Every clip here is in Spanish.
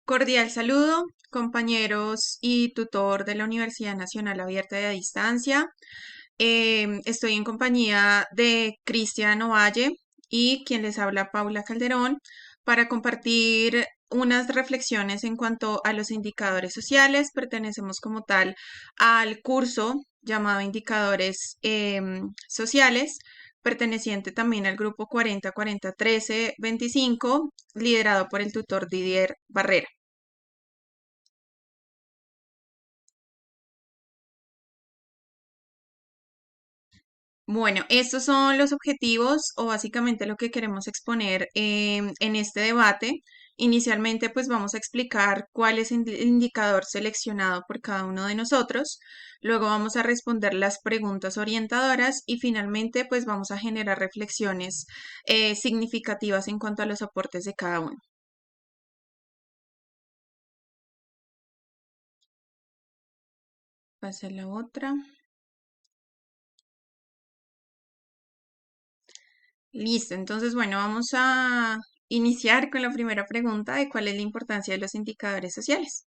Cordial saludo, compañeros y tutor de la Universidad Nacional Abierta y a Distancia. Estoy en compañía de Cristian Ovalle y quien les habla, Paula Calderón, para compartir unas reflexiones en cuanto a los indicadores sociales. Pertenecemos como tal al curso llamado Indicadores Sociales, perteneciente también al grupo 40-40-13-25, liderado por el tutor Didier Barrera. Bueno, estos son los objetivos o básicamente lo que queremos exponer en este debate. Inicialmente, pues vamos a explicar cuál es el indicador seleccionado por cada uno de nosotros. Luego vamos a responder las preguntas orientadoras y finalmente, pues vamos a generar reflexiones significativas en cuanto a los aportes de cada uno. Pasa la otra. Listo, entonces, bueno, vamos a iniciar con la primera pregunta de cuál es la importancia de los indicadores sociales.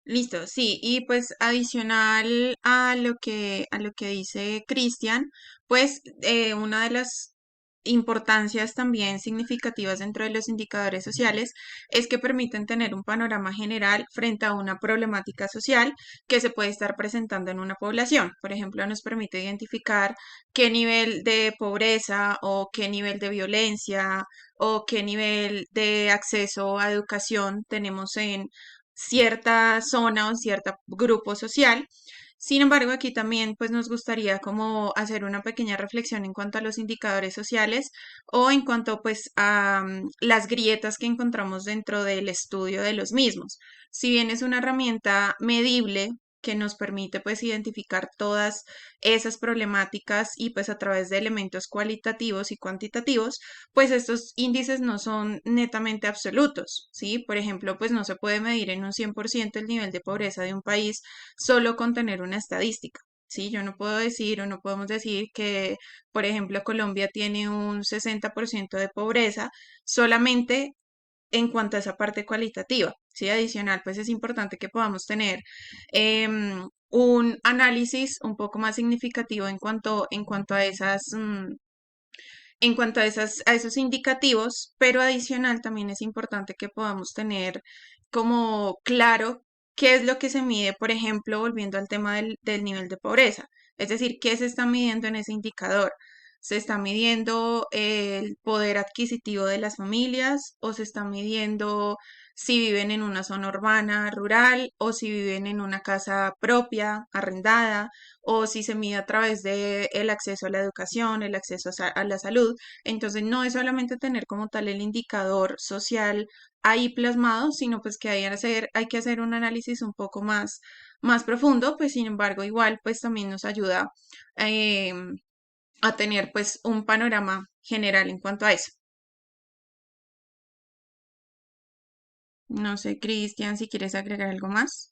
Listo, sí, y pues adicional a lo que dice Cristian, pues una de las importancias también significativas dentro de los indicadores sociales es que permiten tener un panorama general frente a una problemática social que se puede estar presentando en una población. Por ejemplo, nos permite identificar qué nivel de pobreza o qué nivel de violencia o qué nivel de acceso a educación tenemos en cierta zona o cierto grupo social. Sin embargo, aquí también pues nos gustaría como hacer una pequeña reflexión en cuanto a los indicadores sociales o en cuanto pues a las grietas que encontramos dentro del estudio de los mismos. Si bien es una herramienta medible que nos permite pues identificar todas esas problemáticas y pues a través de elementos cualitativos y cuantitativos, pues estos índices no son netamente absolutos, ¿sí? Por ejemplo, pues no se puede medir en un 100% el nivel de pobreza de un país solo con tener una estadística. Sí, yo no puedo decir o no podemos decir que, por ejemplo, Colombia tiene un 60% de pobreza solamente en cuanto a esa parte cualitativa. Sí, adicional, pues es importante que podamos tener un análisis un poco más significativo en cuanto a a esos indicativos, pero adicional también es importante que podamos tener como claro qué es lo que se mide, por ejemplo, volviendo al tema del nivel de pobreza. Es decir, qué se está midiendo en ese indicador. ¿Se está midiendo el poder adquisitivo de las familias o se está midiendo si viven en una zona urbana, rural o si viven en una casa propia, arrendada o si se mide a través de el acceso a la educación, el acceso a la salud? Entonces, no es solamente tener como tal el indicador social ahí plasmado, sino pues que hay que hacer un análisis un poco más profundo, pues sin embargo, igual pues también nos ayuda eh, a tener pues un panorama general en cuanto a eso. No sé, Cristian, si quieres agregar algo más.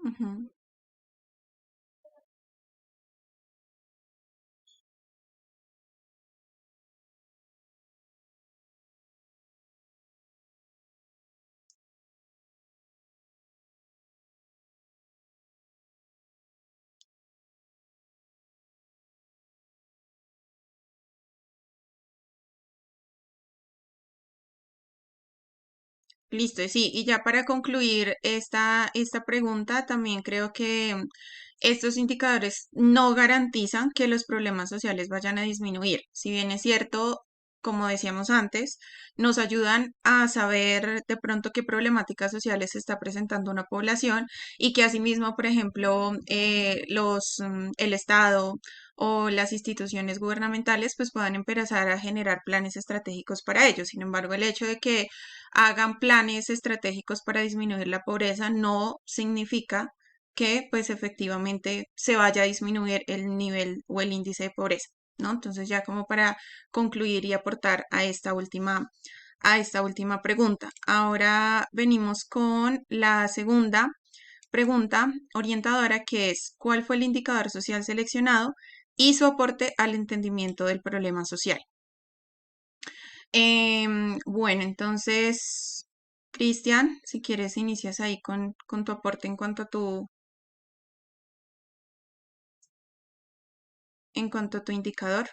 Ujú. Listo, sí, y ya para concluir esta pregunta, también creo que estos indicadores no garantizan que los problemas sociales vayan a disminuir. Si bien es cierto, como decíamos antes, nos ayudan a saber de pronto qué problemáticas sociales se está presentando una población y que asimismo, por ejemplo, el Estado o las instituciones gubernamentales pues puedan empezar a generar planes estratégicos para ello. Sin embargo, el hecho de que hagan planes estratégicos para disminuir la pobreza no significa que pues efectivamente se vaya a disminuir el nivel o el índice de pobreza, ¿no? Entonces ya como para concluir y aportar a esta última pregunta. Ahora venimos con la segunda pregunta orientadora que es ¿cuál fue el indicador social seleccionado y su aporte al entendimiento del problema social? Bueno, entonces, Cristian, si quieres, inicias ahí con tu aporte en cuanto a tu indicador.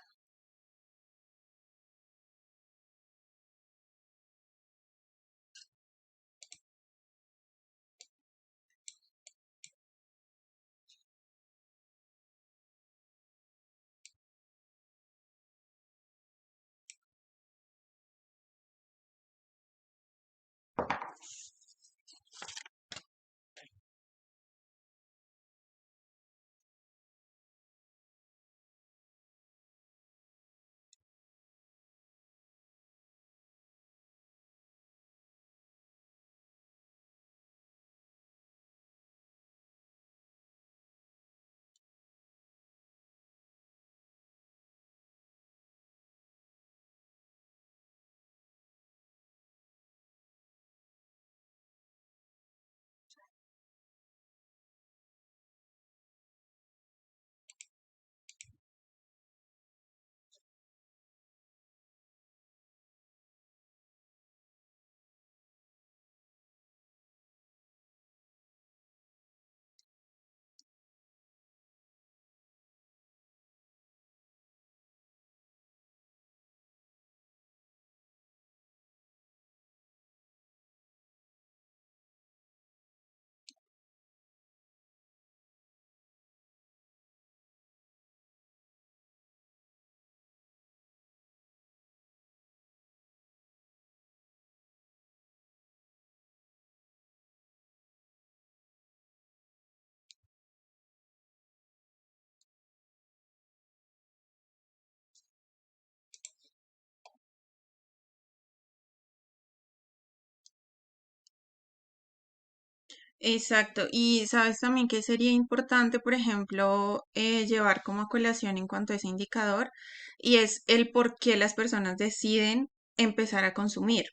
Exacto. Y sabes también que sería importante, por ejemplo, llevar como a colación en cuanto a ese indicador, y es el por qué las personas deciden empezar a consumir.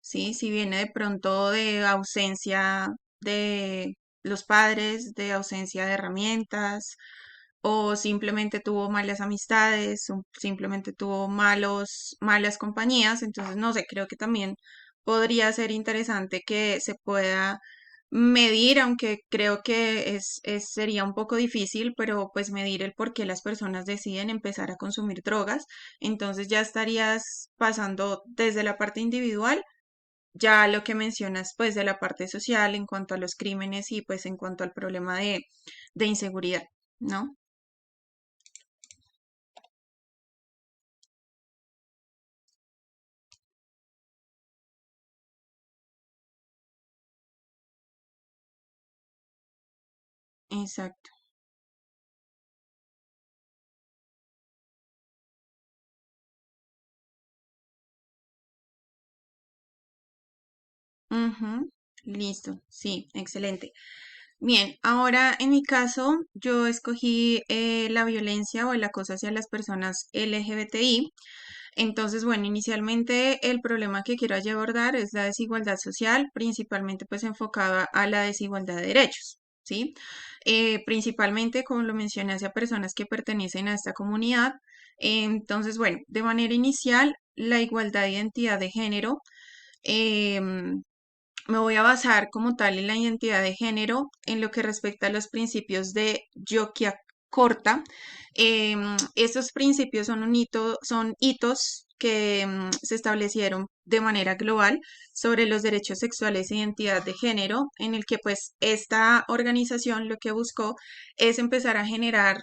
¿Sí? Si viene de pronto de ausencia de los padres, de ausencia de herramientas, o simplemente tuvo malas amistades, o simplemente tuvo malas compañías. Entonces, no sé, creo que también podría ser interesante que se pueda medir, aunque creo que sería un poco difícil, pero pues medir el por qué las personas deciden empezar a consumir drogas. Entonces ya estarías pasando desde la parte individual, ya lo que mencionas pues de la parte social en cuanto a los crímenes y pues en cuanto al problema de inseguridad, ¿no? Exacto. Ujú. Listo, sí, excelente. Bien, ahora en mi caso yo escogí la violencia o el acoso hacia las personas LGBTI. Entonces, bueno, inicialmente el problema que quiero allí abordar es la desigualdad social, principalmente pues enfocada a la desigualdad de derechos. ¿sí? Principalmente, como lo mencioné, hacia personas que pertenecen a esta comunidad. Entonces, bueno, de manera inicial, la igualdad de identidad de género. em, Me voy a basar como tal en la identidad de género en lo que respecta a los principios de Yogyakarta. Estos principios son son hitos que se establecieron de manera global sobre los derechos sexuales e identidad de género, en el que pues esta organización lo que buscó es empezar a generar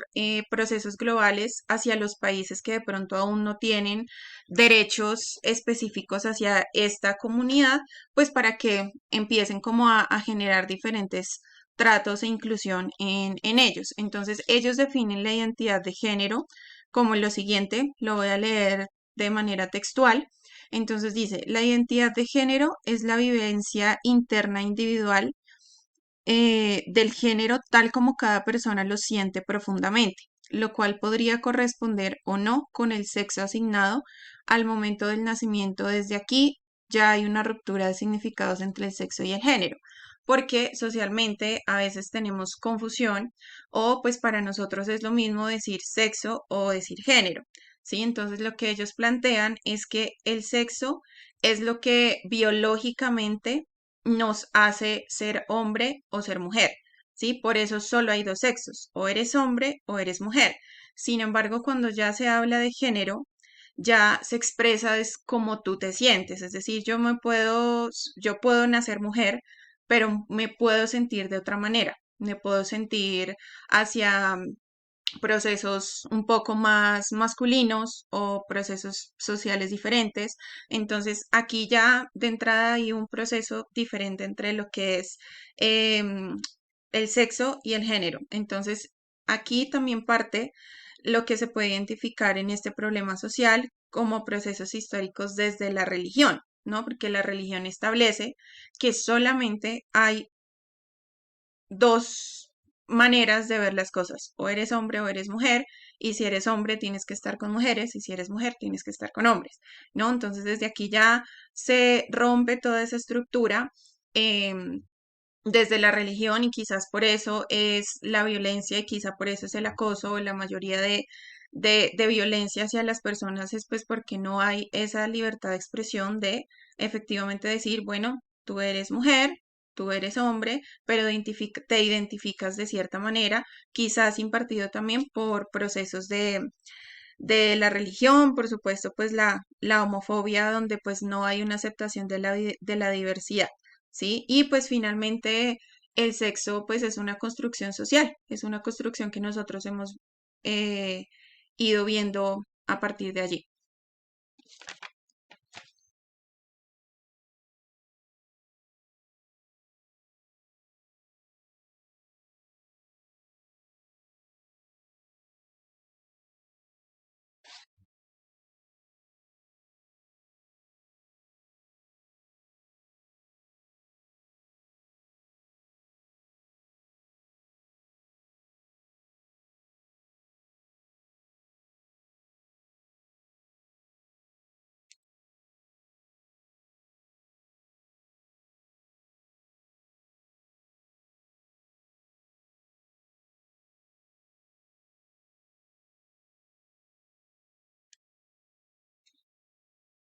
procesos globales hacia los países que de pronto aún no tienen derechos específicos hacia esta comunidad, pues para que empiecen como a generar diferentes tratos e inclusión en ellos. Entonces, ellos definen la identidad de género como lo siguiente, lo voy a leer de manera textual. Entonces dice, la identidad de género es la vivencia interna individual del género tal como cada persona lo siente profundamente, lo cual podría corresponder o no con el sexo asignado al momento del nacimiento. Desde aquí ya hay una ruptura de significados entre el sexo y el género, porque socialmente a veces tenemos confusión o pues para nosotros es lo mismo decir sexo o decir género. ¿Sí? Entonces lo que ellos plantean es que el sexo es lo que biológicamente nos hace ser hombre o ser mujer, ¿sí? Por eso solo hay dos sexos, o eres hombre o eres mujer. Sin embargo, cuando ya se habla de género, ya se expresa es como tú te sientes, es decir, yo puedo nacer mujer, pero me puedo sentir de otra manera, me puedo sentir hacia procesos un poco más masculinos o procesos sociales diferentes. Entonces, aquí ya de entrada hay un proceso diferente entre lo que es em, el sexo y el género. Entonces, aquí también parte lo que se puede identificar en este problema social como procesos históricos desde la religión, ¿no? Porque la religión establece que solamente hay dos maneras de ver las cosas. O eres hombre o eres mujer, y si eres hombre tienes que estar con mujeres, y si eres mujer tienes que estar con hombres, ¿no? Entonces desde aquí ya se rompe toda esa estructura desde la religión y quizás por eso es la violencia y quizá por eso es el acoso o la mayoría de violencia hacia las personas es pues porque no hay esa libertad de expresión de efectivamente decir, bueno, tú eres mujer, tú eres hombre, pero te identificas de cierta manera, quizás impartido también por procesos de la religión, por supuesto, pues la homofobia, donde pues no hay una aceptación de la diversidad, ¿sí? Y pues finalmente el sexo pues es una construcción social, es una construcción que nosotros hemos eh, ido viendo a partir de allí.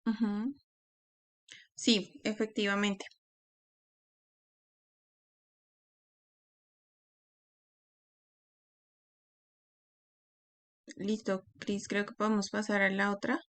Ujú. Sí, efectivamente. Listo, Cris, creo que podemos pasar a la otra.